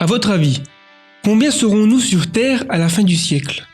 À votre avis, combien serons-nous sur Terre à la fin du siècle ?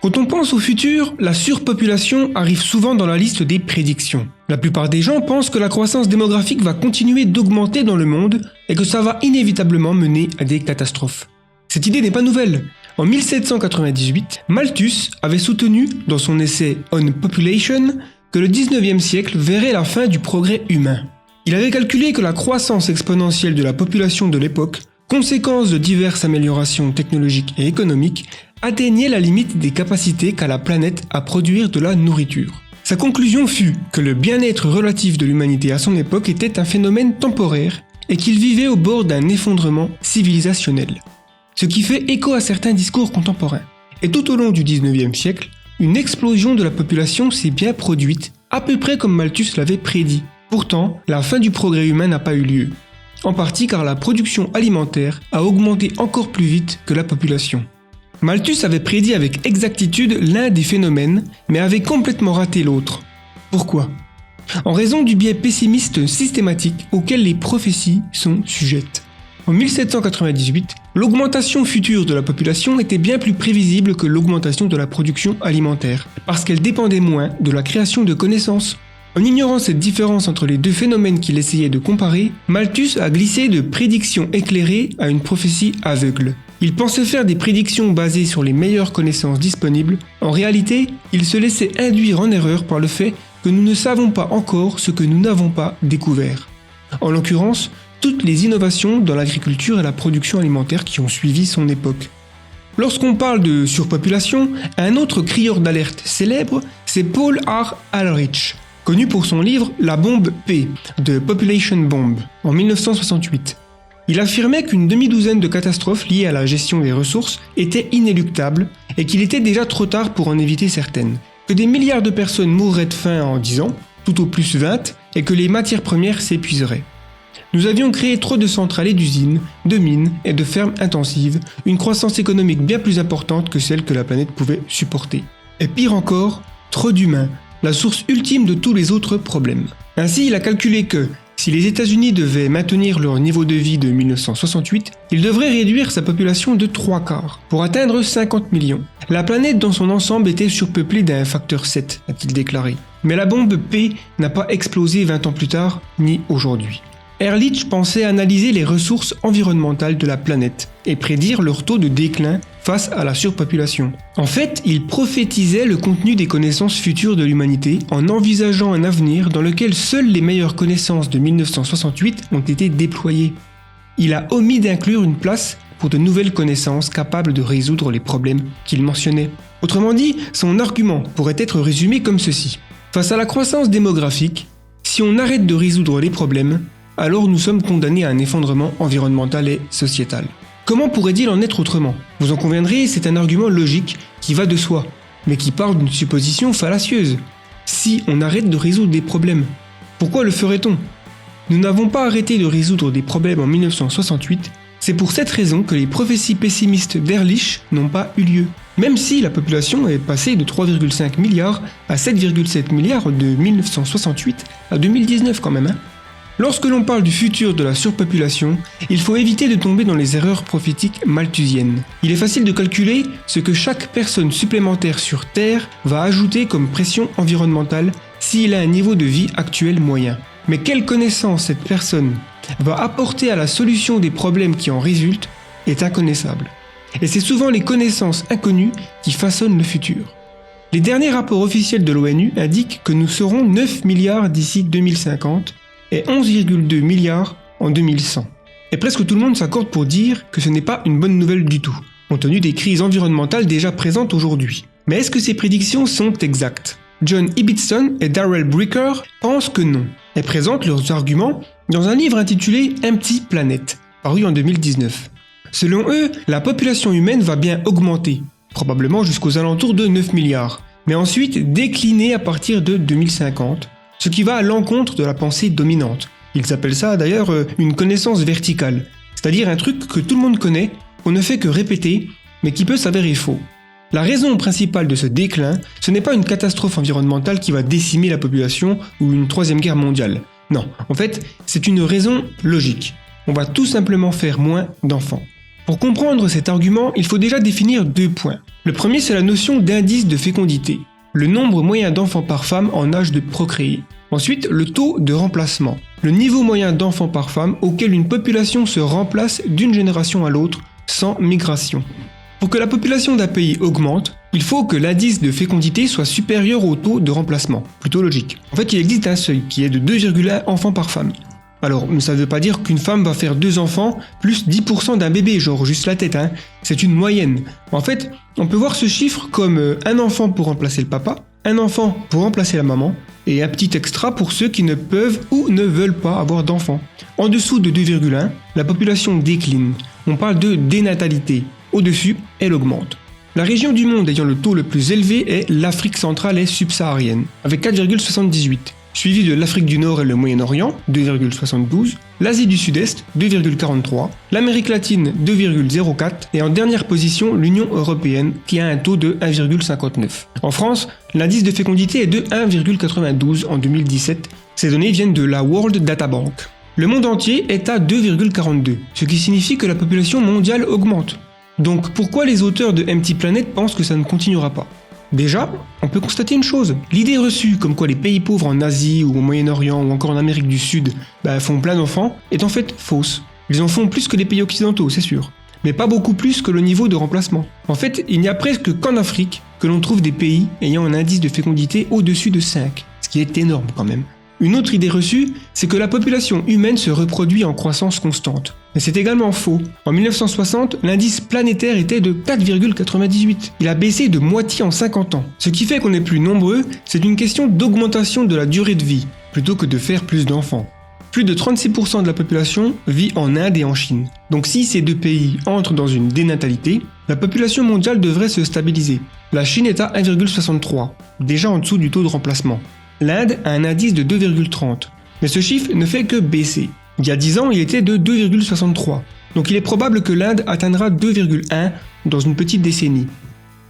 Quand on pense au futur, la surpopulation arrive souvent dans la liste des prédictions. La plupart des gens pensent que la croissance démographique va continuer d'augmenter dans le monde et que ça va inévitablement mener à des catastrophes. Cette idée n'est pas nouvelle. En 1798, Malthus avait soutenu dans son essai On Population que le 19e siècle verrait la fin du progrès humain. Il avait calculé que la croissance exponentielle de la population de l'époque, conséquence de diverses améliorations technologiques et économiques, atteignait la limite des capacités qu'a la planète à produire de la nourriture. Sa conclusion fut que le bien-être relatif de l'humanité à son époque était un phénomène temporaire et qu'il vivait au bord d'un effondrement civilisationnel. Ce qui fait écho à certains discours contemporains. Et tout au long du 19e siècle, une explosion de la population s'est bien produite, à peu près comme Malthus l'avait prédit. Pourtant, la fin du progrès humain n'a pas eu lieu. En partie car la production alimentaire a augmenté encore plus vite que la population. Malthus avait prédit avec exactitude l'un des phénomènes, mais avait complètement raté l'autre. Pourquoi ? En raison du biais pessimiste systématique auquel les prophéties sont sujettes. En 1798, l'augmentation future de la population était bien plus prévisible que l'augmentation de la production alimentaire, parce qu'elle dépendait moins de la création de connaissances. En ignorant cette différence entre les deux phénomènes qu'il essayait de comparer, Malthus a glissé de prédictions éclairées à une prophétie aveugle. Il pensait faire des prédictions basées sur les meilleures connaissances disponibles. En réalité, il se laissait induire en erreur par le fait que nous ne savons pas encore ce que nous n'avons pas découvert. En l'occurrence, toutes les innovations dans l'agriculture et la production alimentaire qui ont suivi son époque. Lorsqu'on parle de surpopulation, un autre crieur d'alerte célèbre, c'est Paul R. Ehrlich, connu pour son livre La bombe P, The Population Bomb, en 1968. Il affirmait qu'une demi-douzaine de catastrophes liées à la gestion des ressources étaient inéluctables et qu'il était déjà trop tard pour en éviter certaines, que des milliards de personnes mourraient de faim en 10 ans, tout au plus 20, et que les matières premières s'épuiseraient. Nous avions créé trop de centrales et d'usines, de mines et de fermes intensives, une croissance économique bien plus importante que celle que la planète pouvait supporter. Et pire encore, trop d'humains, la source ultime de tous les autres problèmes. Ainsi, il a calculé que, si les États-Unis devaient maintenir leur niveau de vie de 1968, ils devraient réduire sa population de 3/4, pour atteindre 50 millions. La planète dans son ensemble était surpeuplée d'un facteur 7, a-t-il déclaré. Mais la bombe P n'a pas explosé 20 ans plus tard, ni aujourd'hui. Ehrlich pensait analyser les ressources environnementales de la planète et prédire leur taux de déclin face à la surpopulation. En fait, il prophétisait le contenu des connaissances futures de l'humanité en envisageant un avenir dans lequel seules les meilleures connaissances de 1968 ont été déployées. Il a omis d'inclure une place pour de nouvelles connaissances capables de résoudre les problèmes qu'il mentionnait. Autrement dit, son argument pourrait être résumé comme ceci. Face à la croissance démographique, si on arrête de résoudre les problèmes, alors nous sommes condamnés à un effondrement environnemental et sociétal. Comment pourrait-il en être autrement ? Vous en conviendrez, c'est un argument logique qui va de soi, mais qui part d'une supposition fallacieuse. Si on arrête de résoudre des problèmes, pourquoi le ferait-on ? Nous n'avons pas arrêté de résoudre des problèmes en 1968, c'est pour cette raison que les prophéties pessimistes d'Ehrlich n'ont pas eu lieu. Même si la population est passée de 3,5 milliards à 7,7 milliards de 1968 à 2019 quand même. Lorsque l'on parle du futur de la surpopulation, il faut éviter de tomber dans les erreurs prophétiques malthusiennes. Il est facile de calculer ce que chaque personne supplémentaire sur Terre va ajouter comme pression environnementale s'il a un niveau de vie actuel moyen. Mais quelle connaissance cette personne va apporter à la solution des problèmes qui en résultent est inconnaissable. Et c'est souvent les connaissances inconnues qui façonnent le futur. Les derniers rapports officiels de l'ONU indiquent que nous serons 9 milliards d'ici 2050, et 11,2 milliards en 2100. Et presque tout le monde s'accorde pour dire que ce n'est pas une bonne nouvelle du tout, compte tenu des crises environnementales déjà présentes aujourd'hui. Mais est-ce que ces prédictions sont exactes ? John Ibbitson et Darrell Bricker pensent que non, et présentent leurs arguments dans un livre intitulé Empty Planet, paru en 2019. Selon eux, la population humaine va bien augmenter, probablement jusqu'aux alentours de 9 milliards, mais ensuite décliner à partir de 2050, ce qui va à l'encontre de la pensée dominante. Ils appellent ça d'ailleurs une connaissance verticale, c'est-à-dire un truc que tout le monde connaît, qu'on ne fait que répéter, mais qui peut s'avérer faux. La raison principale de ce déclin, ce n'est pas une catastrophe environnementale qui va décimer la population ou une troisième guerre mondiale. Non, en fait, c'est une raison logique. on va tout simplement faire moins d'enfants. Pour comprendre cet argument, il faut déjà définir 2 points. Le premier, c'est la notion d'indice de fécondité, le nombre moyen d'enfants par femme en âge de procréer. Ensuite, le taux de remplacement, le niveau moyen d'enfants par femme auquel une population se remplace d'une génération à l'autre sans migration. Pour que la population d'un pays augmente, il faut que l'indice de fécondité soit supérieur au taux de remplacement. Plutôt logique. En fait, il existe un seuil qui est de 2,1 enfants par femme. Alors, ça ne veut pas dire qu'une femme va faire 2 enfants plus 10% d'un bébé, genre juste la tête, hein. C'est une moyenne. En fait, on peut voir ce chiffre comme un enfant pour remplacer le papa, un enfant pour remplacer la maman, et un petit extra pour ceux qui ne peuvent ou ne veulent pas avoir d'enfants. En dessous de 2,1, la population décline. On parle de dénatalité. Au-dessus, elle augmente. La région du monde ayant le taux le plus élevé est l'Afrique centrale et subsaharienne, avec 4,78, suivi de l'Afrique du Nord et le Moyen-Orient, 2,72, l'Asie du Sud-Est, 2,43, l'Amérique latine, 2,04, et en dernière position, l'Union européenne, qui a un taux de 1,59. En France, l'indice de fécondité est de 1,92 en 2017. Ces données viennent de la World Data Bank. Le monde entier est à 2,42, ce qui signifie que la population mondiale augmente. Donc pourquoi les auteurs de Empty Planet pensent que ça ne continuera pas ? Déjà, on peut constater une chose. L'idée reçue comme quoi les pays pauvres en Asie ou au Moyen-Orient ou encore en Amérique du Sud font plein d'enfants est en fait fausse. Ils en font plus que les pays occidentaux, c'est sûr. Mais pas beaucoup plus que le niveau de remplacement. En fait, il n'y a presque qu'en Afrique que l'on trouve des pays ayant un indice de fécondité au-dessus de 5, ce qui est énorme quand même. Une autre idée reçue, c'est que la population humaine se reproduit en croissance constante. Mais c'est également faux. En 1960, l'indice planétaire était de 4,98. Il a baissé de moitié en 50 ans. Ce qui fait qu'on est plus nombreux, c'est une question d'augmentation de la durée de vie, plutôt que de faire plus d'enfants. Plus de 36% de la population vit en Inde et en Chine. Donc si ces 2 pays entrent dans une dénatalité, la population mondiale devrait se stabiliser. La Chine est à 1,63, déjà en dessous du taux de remplacement. L'Inde a un indice de 2,30, mais ce chiffre ne fait que baisser. Il y a 10 ans, il était de 2,63, donc il est probable que l'Inde atteindra 2,1 dans une petite décennie.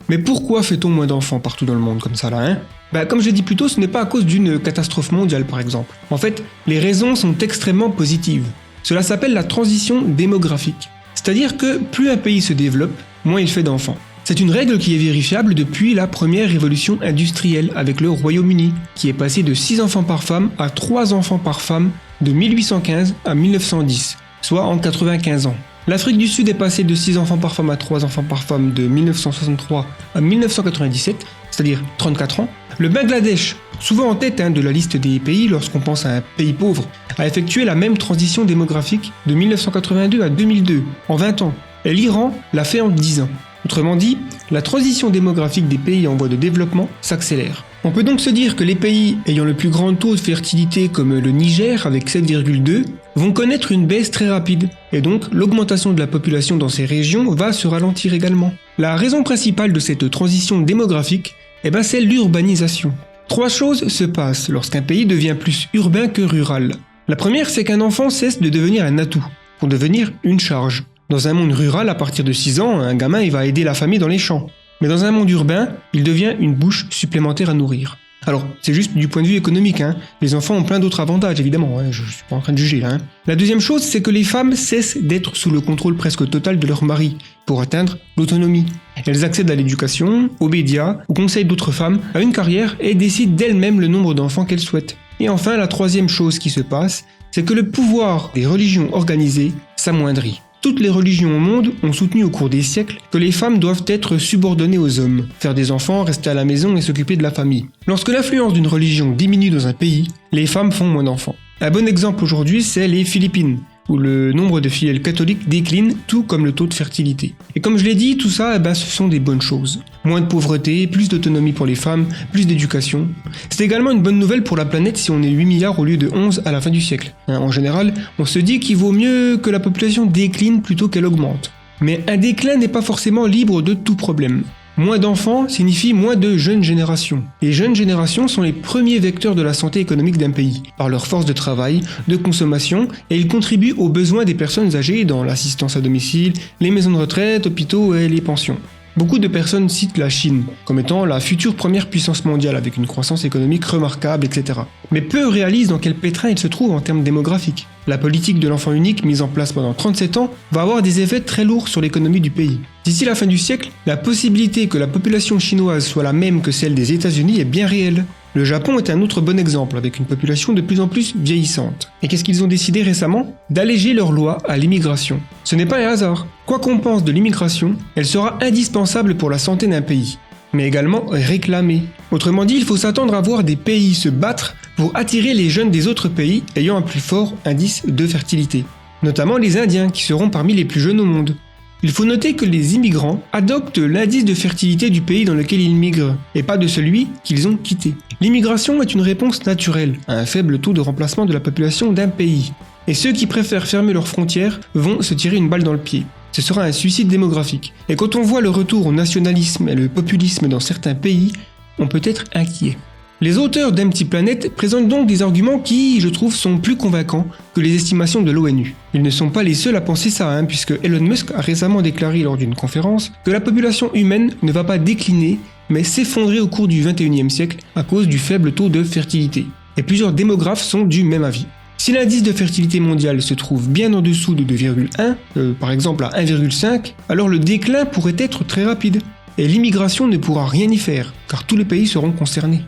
Mais pourquoi fait-on moins d'enfants partout dans le monde comme ça là, hein ? Comme j'ai dit plus tôt, ce n'est pas à cause d'une catastrophe mondiale par exemple. En fait, les raisons sont extrêmement positives. Cela s'appelle la transition démographique. C'est-à-dire que plus un pays se développe, moins il fait d'enfants. C'est une règle qui est vérifiable depuis la première révolution industrielle avec le Royaume-Uni, qui est passé de 6 enfants par femme à 3 enfants par femme de 1815 à 1910, soit en 95 ans. L'Afrique du Sud est passée de 6 enfants par femme à 3 enfants par femme de 1963 à 1997, c'est-à-dire 34 ans. Le Bangladesh, souvent en tête de la liste des pays lorsqu'on pense à un pays pauvre, a effectué la même transition démographique de 1982 à 2002, en 20 ans. Et l'Iran l'a fait en 10 ans. Autrement dit, la transition démographique des pays en voie de développement s'accélère. On peut donc se dire que les pays ayant le plus grand taux de fertilité comme le Niger avec 7,2 vont connaître une baisse très rapide et donc l'augmentation de la population dans ces régions va se ralentir également. La raison principale de cette transition démographique, c'est l'urbanisation. 3 choses se passent lorsqu'un pays devient plus urbain que rural. La première, c'est qu'un enfant cesse de devenir un atout pour devenir une charge. Dans un monde rural, à partir de 6 ans, un gamin va aider la famille dans les champs. Mais dans un monde urbain, il devient une bouche supplémentaire à nourrir. Alors, c'est juste du point de vue économique, Les enfants ont plein d'autres avantages, évidemment, je suis pas en train de juger, La deuxième chose, c'est que les femmes cessent d'être sous le contrôle presque total de leur mari pour atteindre l'autonomie. Elles accèdent à l'éducation, aux médias, aux conseils d'autres femmes, à une carrière et décident d'elles-mêmes le nombre d'enfants qu'elles souhaitent. Et enfin, la troisième chose qui se passe, c'est que le pouvoir des religions organisées s'amoindrit. Toutes les religions au monde ont soutenu au cours des siècles que les femmes doivent être subordonnées aux hommes, faire des enfants, rester à la maison et s'occuper de la famille. Lorsque l'influence d'une religion diminue dans un pays, les femmes font moins d'enfants. Un bon exemple aujourd'hui, c'est les Philippines, où le nombre de fidèles catholiques décline, tout comme le taux de fertilité. Et comme je l'ai dit, tout ça, ce sont des bonnes choses. Moins de pauvreté, plus d'autonomie pour les femmes, plus d'éducation. C'est également une bonne nouvelle pour la planète si on est 8 milliards au lieu de 11 à la fin du siècle. En général, on se dit qu'il vaut mieux que la population décline plutôt qu'elle augmente. Mais un déclin n'est pas forcément libre de tout problème. Moins d'enfants signifie moins de jeunes générations. Les jeunes générations sont les premiers vecteurs de la santé économique d'un pays, par leur force de travail, de consommation, et ils contribuent aux besoins des personnes âgées dans l'assistance à domicile, les maisons de retraite, hôpitaux et les pensions. Beaucoup de personnes citent la Chine comme étant la future première puissance mondiale avec une croissance économique remarquable, etc. Mais peu réalisent dans quel pétrin il se trouve en termes démographiques. La politique de l'enfant unique mise en place pendant 37 ans va avoir des effets très lourds sur l'économie du pays. D'ici la fin du siècle, la possibilité que la population chinoise soit la même que celle des États-Unis est bien réelle. Le Japon est un autre bon exemple, avec une population de plus en plus vieillissante. Et qu'est-ce qu'ils ont décidé récemment? D'alléger leurs lois à l'immigration. Ce n'est pas un hasard. Quoi qu'on pense de l'immigration, elle sera indispensable pour la santé d'un pays, mais également réclamée. Autrement dit, il faut s'attendre à voir des pays se battre pour attirer les jeunes des autres pays ayant un plus fort indice de fertilité, notamment les Indiens qui seront parmi les plus jeunes au monde. Il faut noter que les immigrants adoptent l'indice de fertilité du pays dans lequel ils migrent, et pas de celui qu'ils ont quitté. L'immigration est une réponse naturelle à un faible taux de remplacement de la population d'un pays, et ceux qui préfèrent fermer leurs frontières vont se tirer une balle dans le pied. Ce sera un suicide démographique, et quand on voit le retour au nationalisme et le populisme dans certains pays, on peut être inquiet. Les auteurs d'Empty Planet présentent donc des arguments qui, je trouve, sont plus convaincants que les estimations de l'ONU. Ils ne sont pas les seuls à penser ça, puisque Elon Musk a récemment déclaré lors d'une conférence que la population humaine ne va pas décliner, mais s'effondrer au cours du 21e siècle à cause du faible taux de fertilité. Et plusieurs démographes sont du même avis. Si l'indice de fertilité mondial se trouve bien en dessous de 2,1, par exemple à 1,5, alors le déclin pourrait être très rapide, et l'immigration ne pourra rien y faire, car tous les pays seront concernés.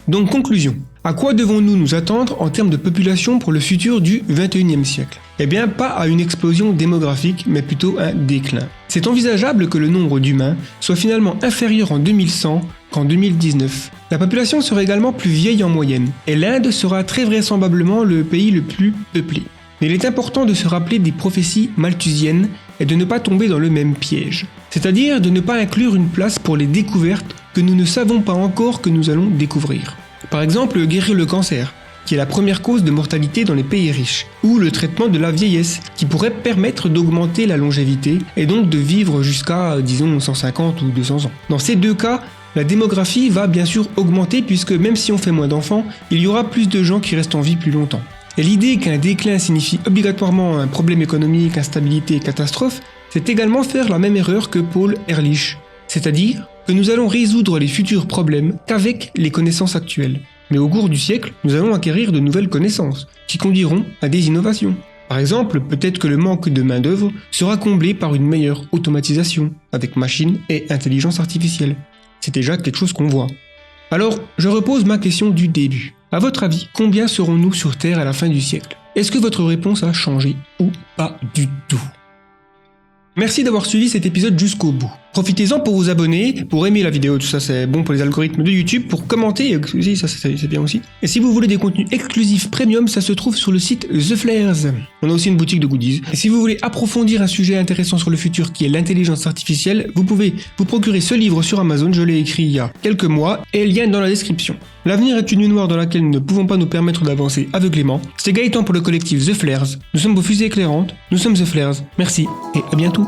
Donc conclusion, à quoi devons-nous nous attendre en termes de population pour le futur du 21e siècle? Eh bien pas à une explosion démographique, mais plutôt un déclin. C'est envisageable que le nombre d'humains soit finalement inférieur en 2100 qu'en 2019. La population sera également plus vieille en moyenne, et l'Inde sera très vraisemblablement le pays le plus peuplé. Mais il est important de se rappeler des prophéties malthusiennes et de ne pas tomber dans le même piège. C'est-à-dire de ne pas inclure une place pour les découvertes que nous ne savons pas encore que nous allons découvrir. Par exemple, guérir le cancer, qui est la première cause de mortalité dans les pays riches, ou le traitement de la vieillesse, qui pourrait permettre d'augmenter la longévité et donc de vivre jusqu'à, disons, 150 ou 200 ans. Dans ces deux cas, la démographie va bien sûr augmenter puisque même si on fait moins d'enfants, il y aura plus de gens qui restent en vie plus longtemps. Et l'idée qu'un déclin signifie obligatoirement un problème économique, instabilité et catastrophe, c'est également faire la même erreur que Paul Ehrlich, c'est-à-dire que nous allons résoudre les futurs problèmes qu'avec les connaissances actuelles. Mais au cours du siècle, nous allons acquérir de nouvelles connaissances, qui conduiront à des innovations. Par exemple, peut-être que le manque de main-d'œuvre sera comblé par une meilleure automatisation, avec machines et intelligence artificielle. C'est déjà quelque chose qu'on voit. Alors, je repose ma question du début. À votre avis, combien serons-nous sur Terre à la fin du siècle? Est-ce que votre réponse a changé ou pas du tout? Merci d'avoir suivi cet épisode jusqu'au bout. Profitez-en pour vous abonner, pour aimer la vidéo, tout ça c'est bon pour les algorithmes de YouTube, pour commenter, aussi, ça c'est bien aussi. Et si vous voulez des contenus exclusifs premium, ça se trouve sur le site The Flares. On a aussi une boutique de goodies. Et si vous voulez approfondir un sujet intéressant sur le futur qui est l'intelligence artificielle, vous pouvez vous procurer ce livre sur Amazon, je l'ai écrit il y a quelques mois, et lien dans la description. L'avenir est une nuit noire dans laquelle nous ne pouvons pas nous permettre d'avancer aveuglément. C'est Gaëtan pour le collectif The Flares. Nous sommes vos fusées éclairantes, nous sommes The Flares. Merci et à bientôt.